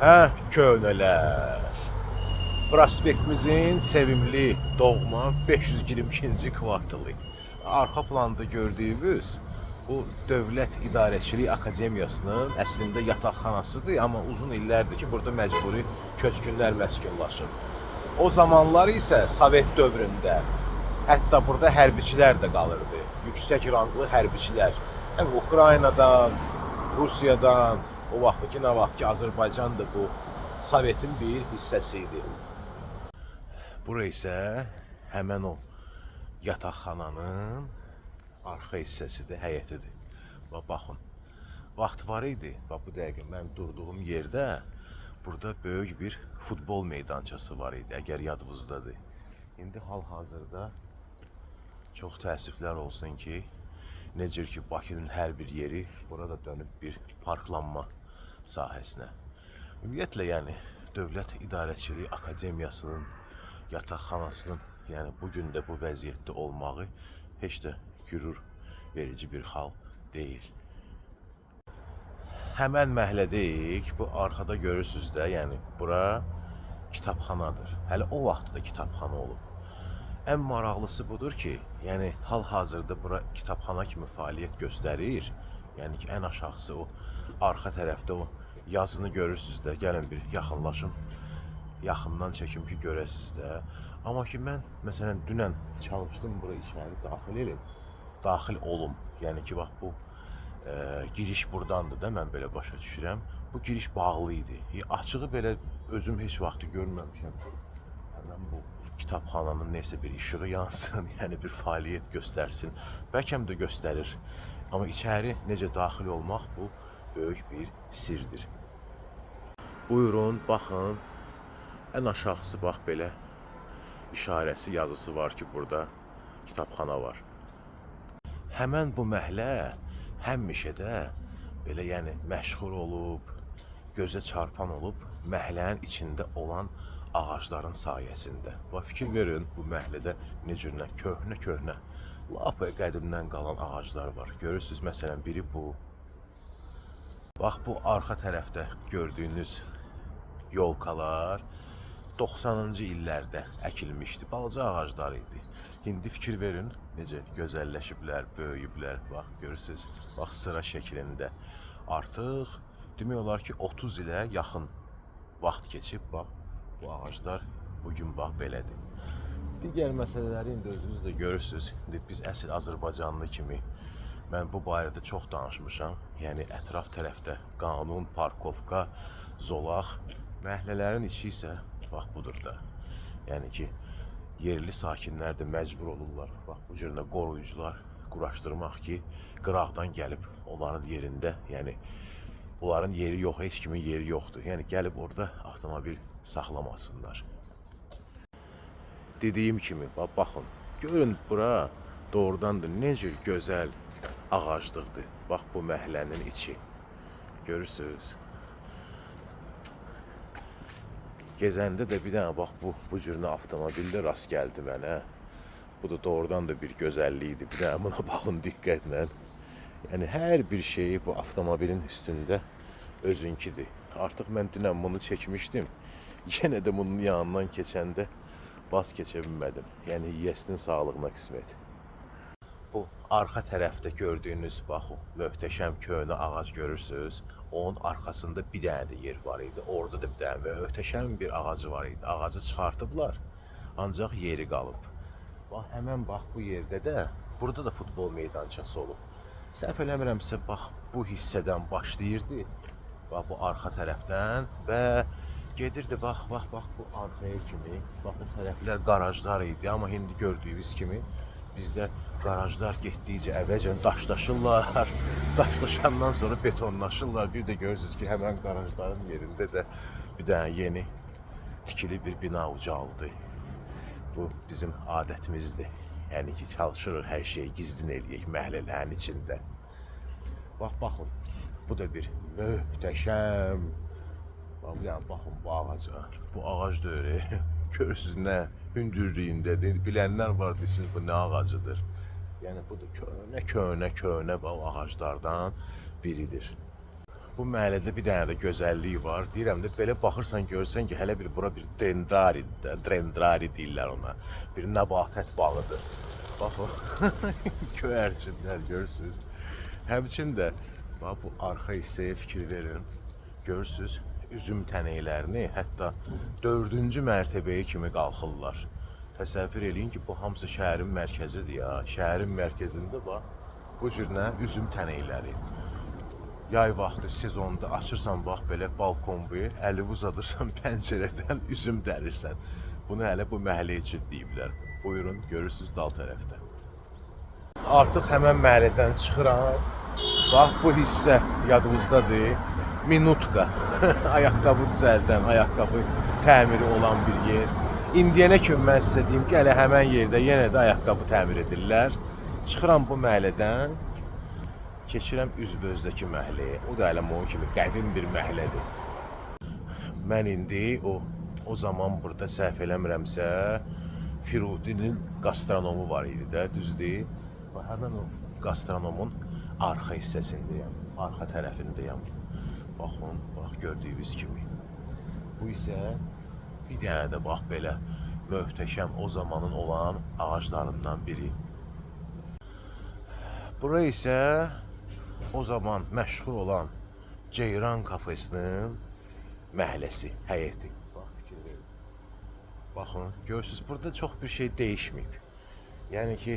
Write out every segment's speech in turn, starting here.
Hə, köhnələr. Prospektimizin sevimli doğma 522-ci kvartalı. Arxa planda gördüyünüz bu Dövlət İdarəçilik Akademiyasının əslində yataqxanasıdır, amma uzun illərdir ki, burada məcburi köçkünlər məskunlaşır. O zamanlar isə Sovet dövründə hətta burada hərbiçilər də qalırdı. Yüksək ranglı hərbiçilər. Həm Ukraynadan, Rusiyadan, o vaxtdakı nə vaxt ki, Azərbaycan da bu Sovetin bir hissəsi idi. Bura isə həmən o yataqxananın arxa hissəsidir, həyətidir. Baxın, vaxt var idi, bu dəqiqə mən durduğum yerdə burada böyük bir futbol meydançası var idi, əgər yadınızdadır. İndi hal-hazırda çox təəssüflər olsun ki, necə ki Bakının hər bir yeri burada dönüb bir parklanma sahəsinə. Ümumiyyətlə, yəni Dövlət İdarəçilik Akademiyasının yataqxanasının, yəni bugün də bu vəziyyətdə olmağı heç də qürur verici bir hal deyil. Həmən məhəllədəyik, bu arxada görürsünüz də, yəni bura kitabxanadır. Hələ o vaxt da kitabxana olub. Ən maraqlısı budur ki, yəni hal-hazırda bura kitabxana kimi fəaliyyət göstərir. Yəni ki, ən aşağısı o arxa tərəfdə o yazını görürsünüz də, gəlin bir yaxınlaşım. Yaxından çəkim ki, görəsiniz də. Amma ki, mən məsələn dünən çalışdım bura içəri daxil olum. Yəni ki, bax bu giriş burdandır da, mən belə başa düşürəm. Bu giriş bağlı idi. Açığı belə özüm heç vaxt görməmişəm. Həmən bu kitabxananın neysə bir işığı yansın, yəni bir fəaliyyət göstərsin. Bəlkə də göstərir. Amma içəri necə daxil olmaq bu böyük bir sirdir. Buyurun, baxın. Ən aşağısı bax belə işarəsi, yazısı var ki, burada kitabxana var. Həmən bu məhəllə həmişə də belə yəni məşhur olub, gözə çarpan olub məhəllənin içində olan ağacların sayəsində. Fikir verin, bu məhəllədə necə köhnə, lap qədimdən qalan ağaclar var. Görürsünüz, məsələn, biri bu. Bax, bu arxa tərəfdə gördüyünüz yolkalar 90-cı illərdə əkilmişdi, balaca ağaclar idi. İndi fikir verin, necə gözəlləşiblər, böyüyüblər, bax, görürsünüz, bax, sıra şəklində. Artıq demək olar ki, 30 ilə yaxın vaxt keçib, bax, bu ağaclar bugün bax belədir. Digər məsələləri indi özünüz də görürsünüz. İndi biz əsl Azərbaycanlı kimi mən bu barədə çox danışmışam. Yəni ətraf tərəfdə qanun, parkovka, zolaq, məhəllələrin içi isə bax budur da. Yəni ki, yerli sakinlər də məcbur olurlar, bax bu cürlə qoruyucular quraşdırmaq ki, qıraqdan gəlib onların yerində, yəni onların yeri yox, heç kimin yeri yoxdur. Yəni gəlib orada avtomobil saxlamasınlar. Dediyim kimi, baxın, görün bura doğrudan da necə gözəl ağaclıqdır. Bax bu məhəllənin içi. Görürsünüz? Gezəndə də bir dənə bax bu cürlə avtomobildə rast gəldi mənə. Bu da doğrudan da bir gözəllikdir. Bir dənə buna baxın diqqətlə. Yəni hər bir şeyi bu avtomobilin üstündə özünkidir. Artıq mən dünən bunu çəkmişdim. Yenə də bunun yanından keçəndə bas keçə bilmədim. Yəni yiyəsinin sağlığına qismət. Bu arxa tərəfdə gördüyünüz bax o möhtəşəm köhnə ağac görürsünüz. Onun arxasında bir dənə də yer var idi. Orada da bir dənə möhtəşəm bir ağacı var idi. Ağacı çıxartıblar, ancaq yeri qalıb. Bax, həmən bax bu yerdə də, burada da futbol meydançası olub. Səhv eləmirəmsə, bax bu hissədən başlayırdı. Bax bu arxa tərəfdən və gedirdi, bax bu arxaya kimi. Bax bu tərəflər qarajlar idi, amma indi gördüyünüz kimi bizdə qarajlar getdikcə əvvəlcə daşlaşırlar, daşlaşandan sonra betonlaşırlar. Bir də görürsünüz ki, həmən qarajların yerində də bir dənə yeni tikili bir bina ucaldı. Bu bizim adətimizdir. Yəni ki, çalışırıq hər şeyi gizlin eləyək məhəllələrin içində. Bax, baxın, bu da bir möhtəşəm. Yəni, baxın bu ağaca. Bu ağac da öyle. Görürsünüz nə hündürlüyündədir. Bilənlər var desin bu nə ağacıdır. Yəni bu da köhnə ağaclardan biridir. bu məhəllədə bir dənə də gözəlliyi var. Deyirəm də belə baxırsan görsən ki, hələ bir bura bir dendrari deyirlər ona. Bir nəbatət bağıdır. Bax o göyərçinlər görürsüz. Həmçinin də bax bu arxa hissəyə fikir verin. Görürsüz üzüm tənəklərini hətta 4-cü mərtəbəyə kimi qalxırlar. Təsəvvür eləyin ki, bu hamısı şəhərin mərkəzidir ya. Şəhərin mərkəzində bax bu cür nə üzüm tənəkləri. Yay vaxtı sezonda açırsan bax belə balkonvu, əlini uzadırsan pəncərədən üzüm dərirsən. Bunu hələ bu məhəllə üçün deyiblər. Buyurun, görürsüz dal tərəfdə. Artıq həmən məhəllədən çıxıram. Bax bu hissə yadınızdadır. Minutka. Ayaqqabı düzəldən, ayaqqabı təmiri olan bir yer. İndiyənə kimi mən sizə deyim ki, hələ həmən yerdə yenə də ayaqqabı təmir edirlər. Çıxıram bu məhəllədən, keçirəm üzbəüzdəki məhəlləyə. O da hələ o kimi qədim bir məhəllədir. Mən indi o zaman burada səhv eləmirəmsə, Firudinin gastronomu var idi də, düzdür? Həmən o gastronomun arxa hissəsindəyəm, arxa tərəfindəyəm. Baxın, bax gördüyünüz kimi. Bu isə bir dənə də bax belə möhtəşəm o zamanın olan ağaclarından biri. Bura isə o zaman məşhur olan Ceyran kafesinin məhəlləsi, həyəti. Baxın, görürsünüz, burada çox bir şey dəyişməyib. Yəni ki,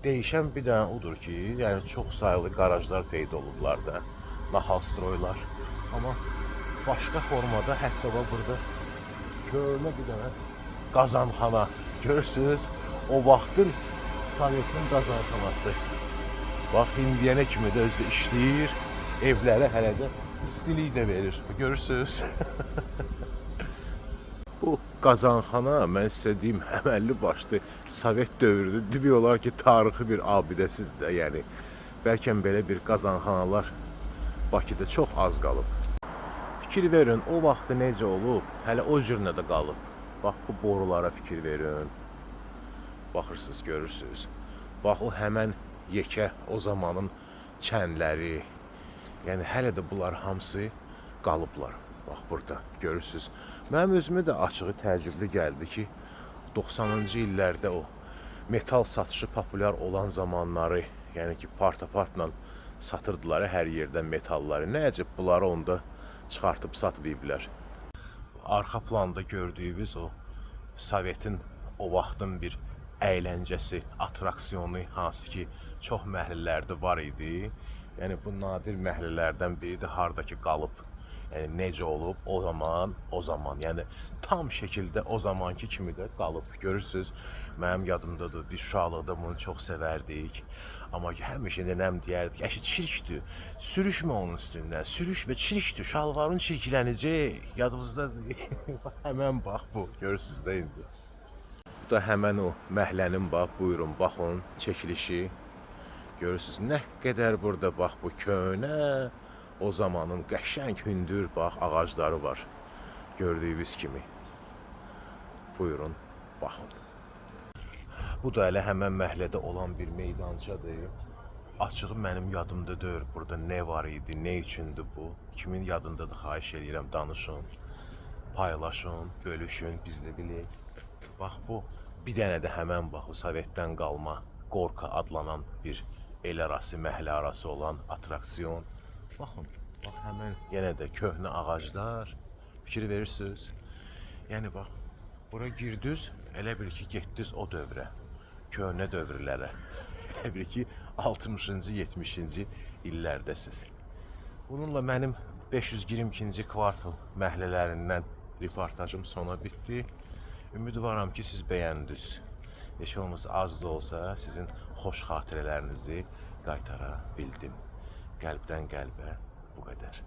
dəyişən bir dənə odur ki, yəni çox sayılı qarajlar peyda olublar da, naxalstroylar. Amma başqa formada hətta burada köhnə bir dənə qazanxana. Görürsünüz, o vaxtın Sovetin qazanxanası. Bax, indiyənə kimi də özü işləyir, evlərə hələ də istilik də verir. Görürsünüz. Bu qazanxana, mən sizə deyim, əməlli başlı Sovet dövrüdür. Demək olar ki, tarixi bir abidəsidir də. Yəni, bəlkə belə bir qazanxanalar Bakıda çox az qalıb. Fikir verin, o vaxtı necə olub, hələ o cürünə də qalıb. Bax, bu borulara fikir verin. Baxırsınız, görürsünüz. Bax, o həmən yekə, o zamanın çənləri. Yəni, hələ də bunlar hamısı qalıblar. Bax, burada görürsünüz. Mənim özümə də açığı təəccüblü gəldi ki, 90-cı illərdə o metal satışı populyar olan zamanları, yəni ki, parta-partla satırdılar hər yerdən metalları. Nə əcəb bunları onda çıxartıb satmayıblar. Arxa planda gördüyünüz o Sovetin o vaxtın bir əyləncəsi, atraksiyonu, hansı ki, çox məhəllələrdə var idi. Yəni, bu nadir məhəllələrdən biridir, hardakı qalıb. Yəni, necə olub o zaman, yəni tam şəkildə o zamanki kimi də qalıb. Görürsünüz, mənim yadımdadır, biz uşaqlıqda bunu çox sevərdik. Amma həmişə nənəm deyərdik, əşi çirkdir, sürüşmə onun üstündən, sürüşmə, çirkdir, şalvarın çirklənəcək, yadınızdadır. Həmən bax bu, görürsünüz də indi. Bu da həmən o məhəllənin bax, buyurun, baxın, çəkilişi. Görürsünüz, nə qədər burada bax bu köhnə, o zamanın qəşəng hündür bax ağacları var. Gördüyünüz kimi. Buyurun, baxın. Bu da elə həmən məhəllədə olan bir meydançadır. Açığı mənim yadımda deyil burada nə var idi, nə üçündür bu. Kimin yadındadır, xahiş edirəm, danışın, paylaşın, bölüşün, biz də bilək. Bax bu bir dənə də həmən bax o Sovetdən qalma Qorka adlanan bir el arası, məhəllə arası olan atraksiyon. Baxın, bax həmən yenə də köhnə ağaclar, fikir verirsiniz. Yəni bax, bura girdiniz, elə bil ki, getdiniz o dövrə, köhnə dövrlərə. Elə bil ki, 60-cı, 70-ci illərdəsiz. Bununla mənim 522-ci kvartal məhəllələrindən reportajım sona bitdi. Ümidvaram ki, siz bəyəndiniz. Heç olmasa az da olsa sizin xoş xatirələrinizi qaytara bildim. Qəlbdən qəlbə bu qədər.